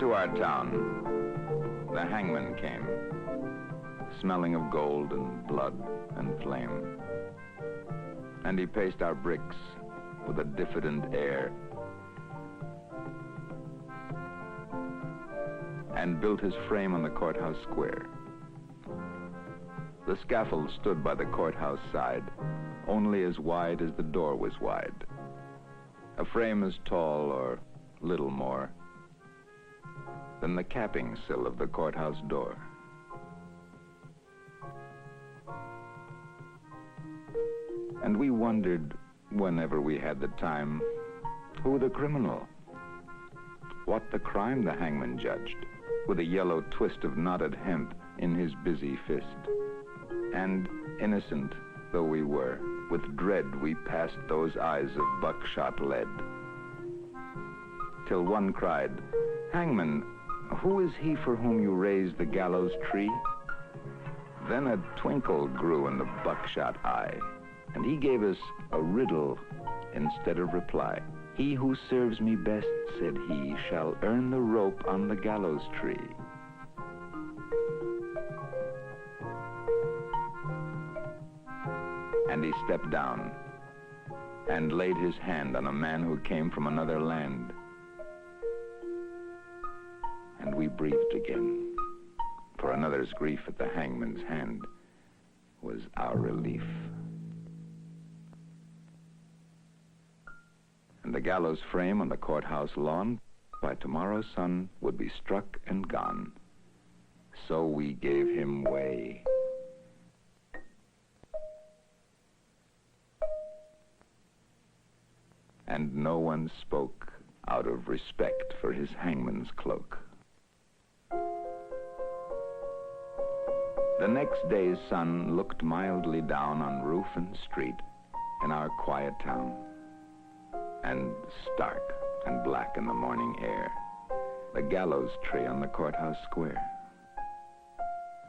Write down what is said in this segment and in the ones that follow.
into our town, the hangman came, smelling of gold and blood and flame. And he paced our bricks with a diffident air, and built his frame on the courthouse square. The scaffold stood by the courthouse side, only as wide as the door was wide. A frame as tall, or little more, than the capping sill of the courthouse door. And we wondered, whenever we had the time, who the criminal, what the crime the hangman judged, with a yellow twist of knotted hemp in his busy fist. And innocent though we were, with dread we passed those eyes of buckshot lead. Till one cried, "Hangman, who is he for whom you raised the gallows tree?" Then a twinkle grew in the buckshot eye, and he gave us a riddle instead of reply. "He who serves me best," said he, "shall earn the rope on the gallows tree." And he stepped down and laid his hand on a man who came from another land. And we breathed again, for another's grief at the hangman's hand was our relief. And the gallows frame on the courthouse lawn by tomorrow's sun would be struck and gone. So we gave him way. And no one spoke out of respect for his hangman's cloak. The next day's sun looked mildly down on roof and street in our quiet town, and stark and black in the morning air, the gallows tree on the courthouse square.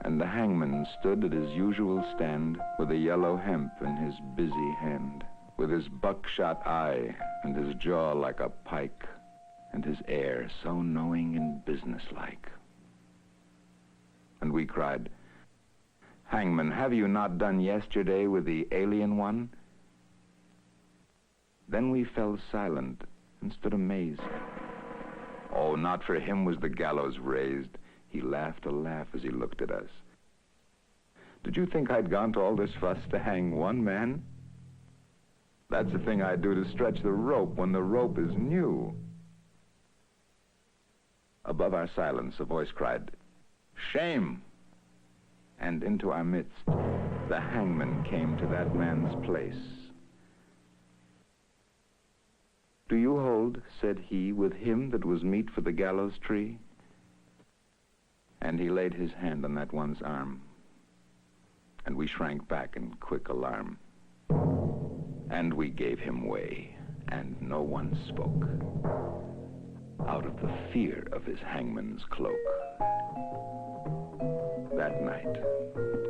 And the hangman stood at his usual stand with a yellow hemp in his busy hand, with his buckshot eye and his jaw like a pike, and his air so knowing and businesslike. And we cried, "Hangman, have you not done yesterday with the alien one?" Then we fell silent and stood amazed. Oh, not for him was the gallows raised. He laughed a laugh as he looked at us. "Did you think I'd gone to all this fuss to hang one man? That's the thing I do to stretch the rope when the rope is new." Above our silence, a voice cried, "Shame!" And into our midst, the hangman came to that man's place. "Do you hold," said he, "with him that was meet for the gallows tree?" And he laid his hand on that one's arm, and we shrank back in quick alarm. And we gave him way, and no one spoke, out of the fear of his hangman's cloak. That night,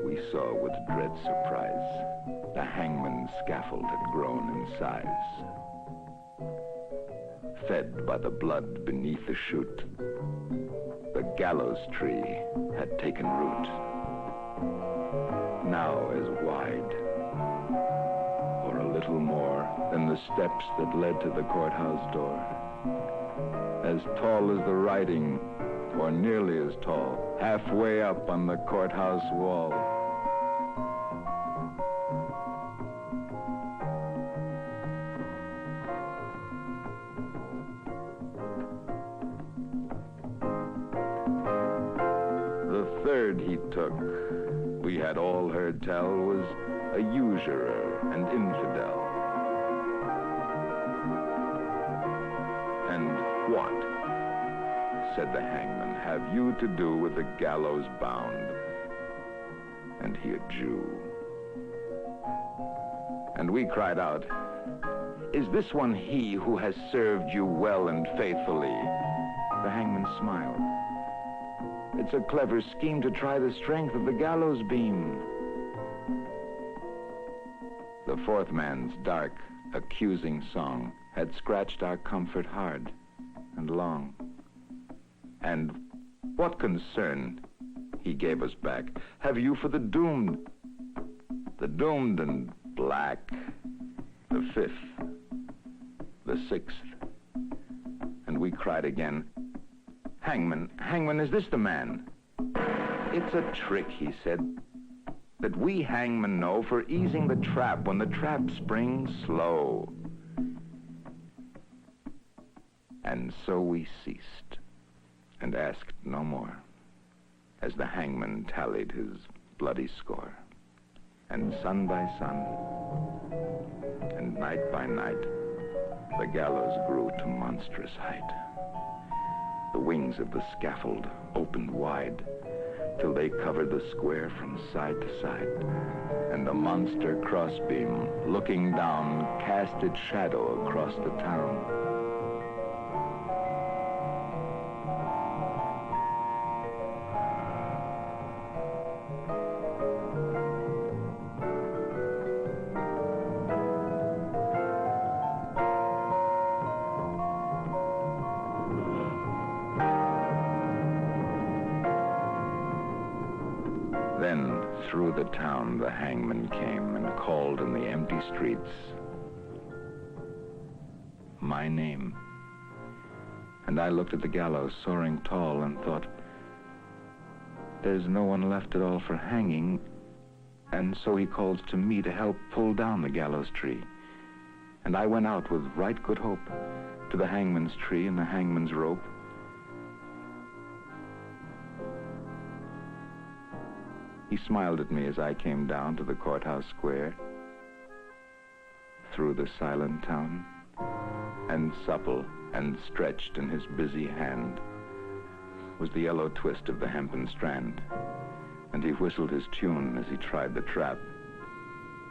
we saw with dread surprise, the hangman's scaffold had grown in size. Fed by the blood beneath the chute, the gallows tree had taken root, now as wide, or a little more, than the steps that led to the courthouse door, as tall as the writing, or nearly as tall, halfway up on the courthouse wall. The third he took, we had all heard tell, was a usurer and infidel. "And what," said the hangman, "have you to do with the gallows bound?" And he a Jew. And we cried out, "Is this one he who has served you well and faithfully?" The hangman smiled. "It's a clever scheme to try the strength of the gallows beam." The fourth man's dark, accusing song had scratched our comfort hard and long. And what concern, he gave us back, have you for the doomed and black, the fifth, the sixth? And we cried again, Hangman, is this the man? It's a trick, he said, that we hangmen know for easing the trap when the trap springs slow. And so we ceased and asked no more, as the hangman tallied his bloody score. And sun by sun, and night by night, the gallows grew to monstrous height. The wings of the scaffold opened wide, till they covered the square from side to side. And the monster crossbeam, looking down, cast its shadow across the town. Then, through the town, the hangman came and called in the empty streets my name. And I looked at the gallows soaring tall and thought, there's no one left at all for hanging. And so he calls to me to help pull down the gallows tree. And I went out with right good hope to the hangman's tree and the hangman's rope. He smiled at me as I came down to the courthouse square, through the silent town, and supple and stretched in his busy hand was the yellow twist of the hempen strand, and he whistled his tune as he tried the trap,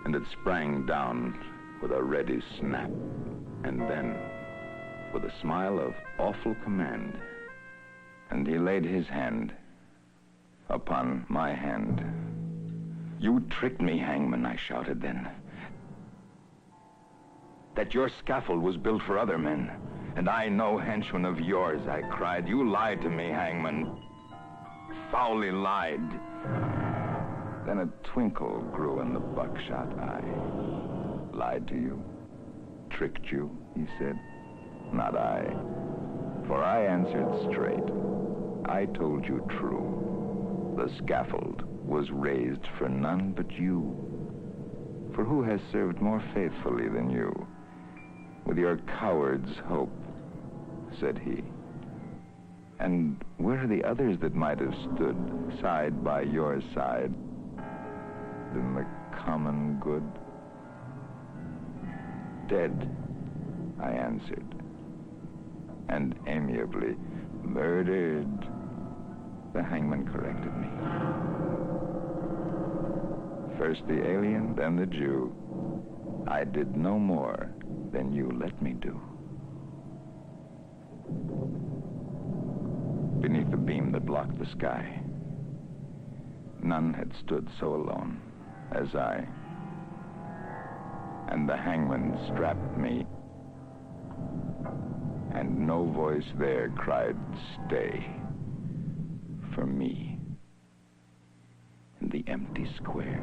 and it sprang down with a ready snap, and then, with a smile of awful command, and he laid his hand upon my hand. You tricked me, hangman, I shouted then. That your scaffold was built for other men, and I no henchman of yours, I cried. You lied to me, hangman. Foully lied. Then a twinkle grew in the buckshot eye. Lied to you? Tricked you, he said. Not I. For I answered straight. I told you true. The scaffold was raised for none but you. For who has served more faithfully than you? With your coward's hope, said he. And where are the others that might have stood side by your side in the common good? Dead, I answered, and amiably, murdered, the hangman corrected me. First the alien, then the Jew. I did no more than you let me do. Beneath the beam that blocked the sky, none had stood so alone as I. And the hangman strapped me, and no voice there cried, stay, for me in the empty square.